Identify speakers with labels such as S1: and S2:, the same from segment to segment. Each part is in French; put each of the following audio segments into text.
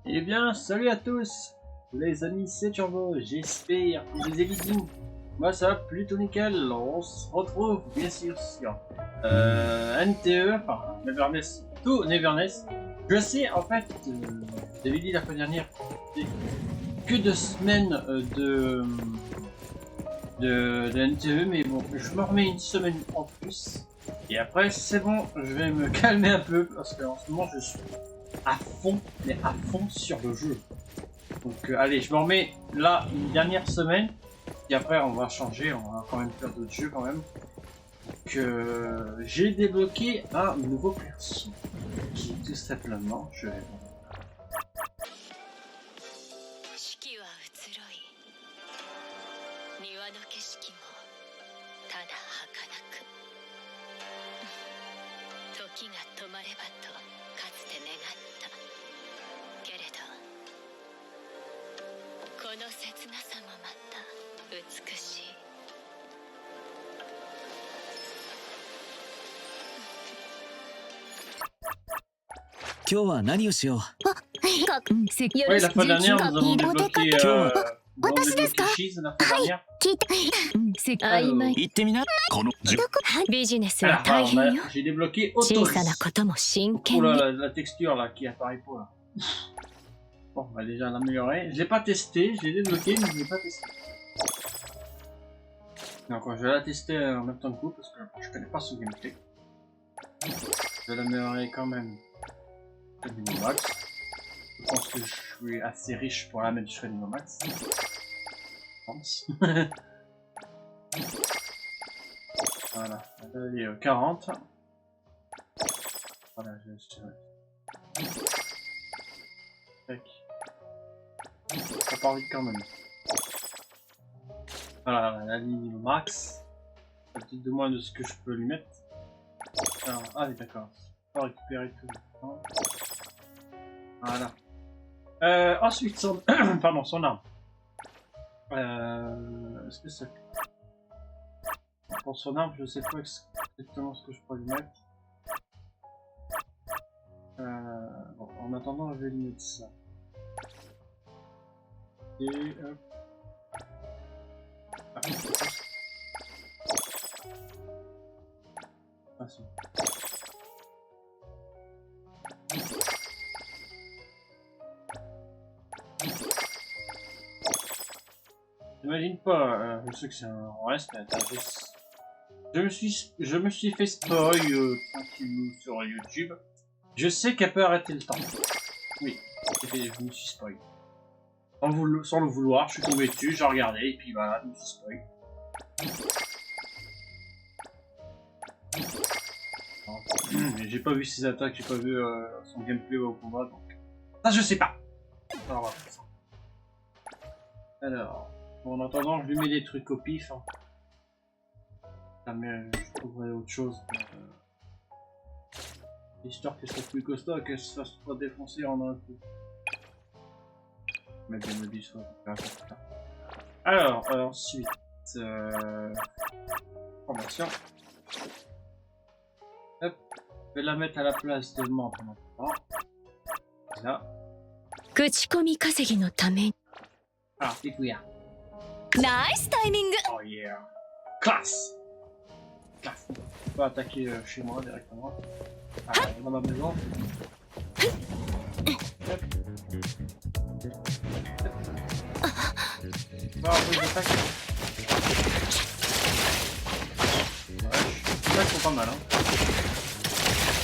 S1: Eh bien, salut à tous les amis, c'est Turbo, j'espère que vous allez bien. Moi ça va plutôt nickel, on se retrouve bien sûr sur NTE, enfin Neverness, tout Neverness. Je sais en fait, j'avais dit la fois dernière, que 2 semaines de NTE, mais bon, je me remets une semaine en plus. Et après c'est bon, je vais me calmer un peu parce qu'en ce moment je suis à fond, mais à fond sur le jeu. Donc allez, je me remets là une dernière semaine, et après on va changer, on va quand même faire d'autres jeux quand même. Donc j'ai débloqué un nouveau perso, qui est tout simplement, je vais... Oui, la fois dernière, nous avons débloqué Cheese, la fois dernière. J'ai débloqué Autoris. Oh là, la texture là qui apparaît pas là. Bon, on va déjà l'améliorer. Je l'ai pas testé, je l'ai débloqué, mais je l'ai pas testé. Donc je vais la tester en même temps que vous parce que je connais pas son gameplay. Je vais l'améliorer quand même au niveau max. Je pense que je suis assez riche pour la mettre jusqu'au niveau max. Je pense. Voilà, allez, 40. Voilà, je tac. Ça part vite quand même. Voilà, la ligne max. Un petit de moins de ce que je peux lui mettre. Alors, ah oui, d'accord. On va récupérer tout le temps. Voilà. Ensuite, son... Pardon, son arme. Est-ce que ça... Pour son arme, je sais pas exactement ce que je peux lui mettre. Bon, en attendant, je vais lui mettre ça. Et hop. Ah si. J'imagine pas, je sais que c'est un reste, mais attends, je me suis fait spoil tranquillou sur YouTube. Je sais qu'elle peut arrêter le temps. Oui, je me suis spoil. Sans le vouloir, je suis tombé dessus, j'ai regardé, et puis voilà, je me suis spoil. Mais j'ai pas vu ses attaques, j'ai pas vu son gameplay au combat, donc... Ça, je sais pas. Alors, bon, en attendant, je lui mets des trucs au pif. Hein. Ah, mais je trouverai autre chose. Histoire qu'elle soit plus costaud et qu'elle se fasse pas défoncer en un coup. Mais bien me dit ça. Alors, ensuite... Formation. Hop. Je vais la mettre à la place de membre maintenant. Là. Ah, découvert.
S2: Nice timing.
S1: Oh yeah. Classe. Classe. On peut attaquer chez moi directement. Dans ma maison. Hop. Bon, oui, j'attaque. Ouais, je suis pas mal, hein.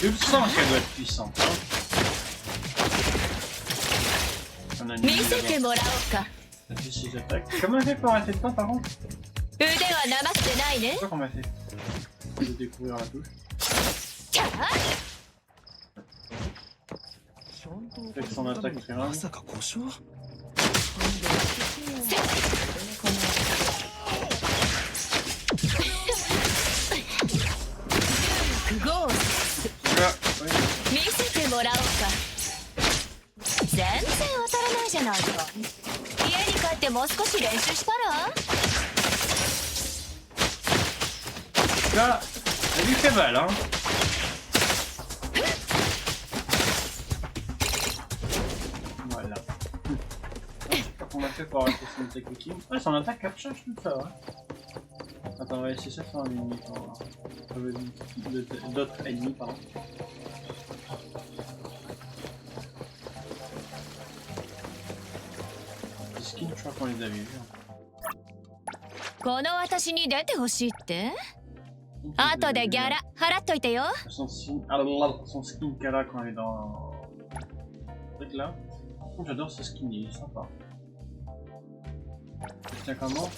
S1: Je le sens qu'elle doit être puissante, hein. On a une comment elle fait pour arrêter le temps par contre? C'est quoi qu'on m'a fait de découvrir la touche. Avec son attaque très rare. Là, elle lui fait mal, hein. Voilà. qu'on a fait pour arrêter son attaque ultime. Ouais, son attaque recharge tout ça, ouais. Attends, on va essayer ça sur un ennemi pour voir. D'autres ennemis, pardon. Les skins, je crois qu'on les avait vus.
S2: この私に出てほしいって後でギャラ払っといてよ
S1: son skin qu'elle a quand elle est dans... ce truc là. Oh, j'adore ce skin, il est sympa. Tiens comment?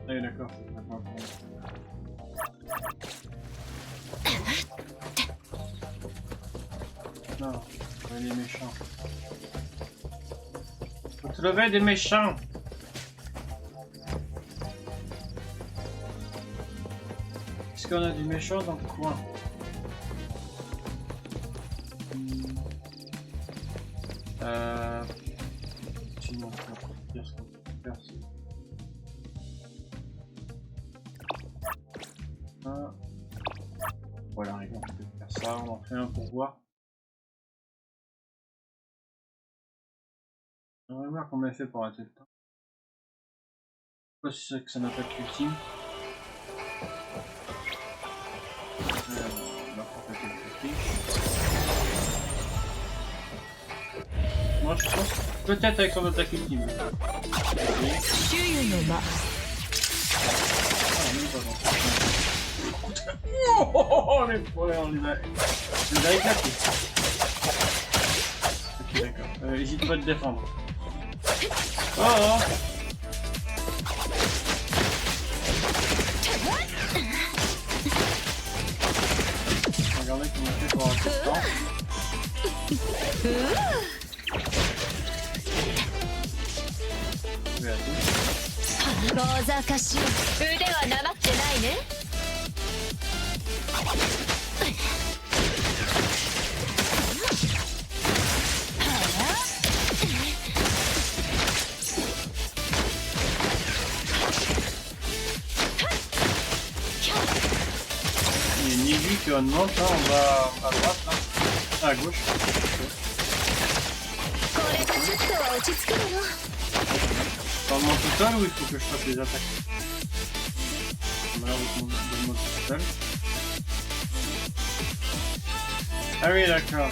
S1: Ah oui d'accord. Non, il est méchant. Faut te lever des méchants. Est-ce qu'on a du méchant dans le coin? Sinon, on va dire ce qu'on peut faire. Voilà, on peut faire ça, on en fait un pour voir. On va voir combien fait pour arrêter le temps. Je sais pas si c'est que ça n'a pas de ultime. Moi je pense peut-être avec son attaque ultime. Oh, les poils, on les a éclatés. Ok, d'accord. Hésite pas à te défendre. Oh. Regardez comment on fait pour avoir le temps.
S2: 小賢しい腕はなまってないね
S1: Il y a une aiguille qui monte, hein, on va à droite, là. Ah, à gauche.
S2: これでちょっとは落ち着くのよ
S1: Dans le monde tout seul ou il faut que je fasse les attaques? On a l'air de le monde tout seul. Ah oui, d'accord.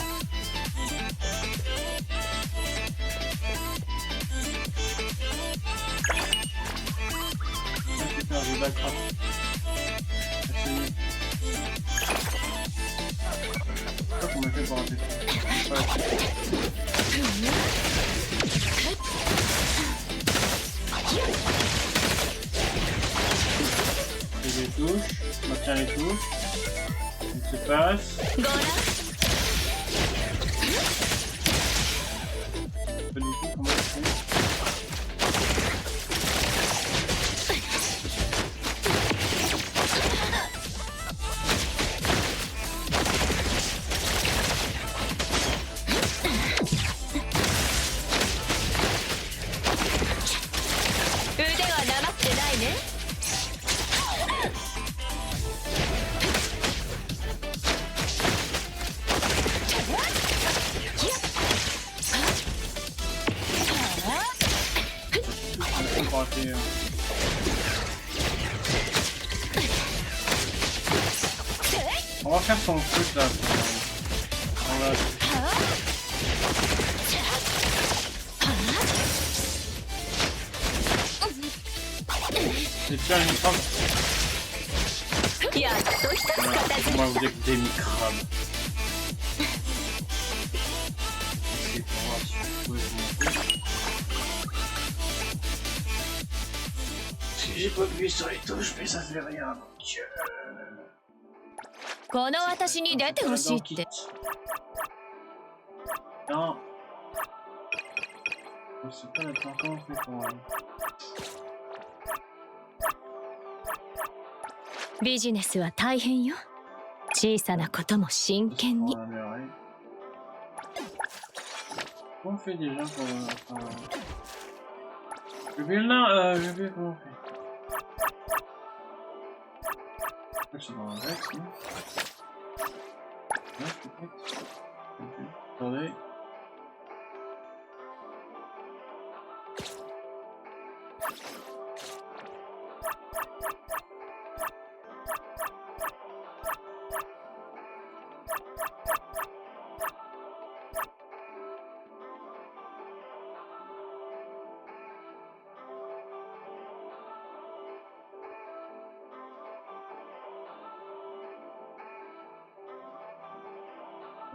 S1: J'ai perdu, d'accord. C'est qu'on m'a fait pour rater. Les touches, on maintient les touches, on se passe. Pas du tout comment on fait. On va faire son truc là. C'est déjà une crabe. Moi vous êtes des microbes. Si j'ai pas appuyé sur les touches, mais ça fait rien. Donc
S2: この私に出てほしいって
S1: Non. Je sais pas la comment on fait pour aller.
S2: ビジネスは大変よ小さなことも真剣に
S1: Comment on fait déjà pour... Je vais là, je vais comment on fait. Je suis dans la Rex, non? Là, je suis prêt. Attendez.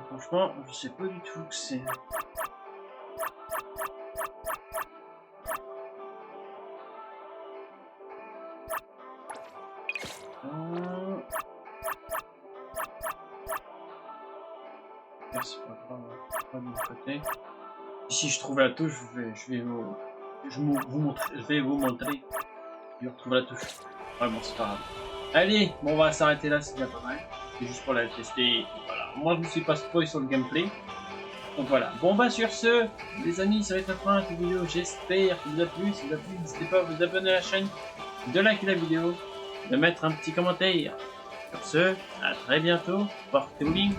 S1: Franchement, je sais pas du tout que c'est. C'est pas grave, pas de mon côté. Si je trouve la touche, je vais vous montrer. Je retrouve la touche. Ouais, bon, c'est pas grave. Allez, bon, on va s'arrêter là, c'est déjà pas mal. C'est juste pour la tester. Voilà. Moi, je ne suis pas spoil sur le gameplay. Donc voilà. Bon, bah, sur ce, les amis, ça va être la fin de cette vidéo. J'espère que vous a plu. Si vous a plu, n'hésitez pas à vous abonner à la chaîne, de liker la vidéo, de mettre un petit commentaire. Sur ce, à très bientôt. Portez-vous bien.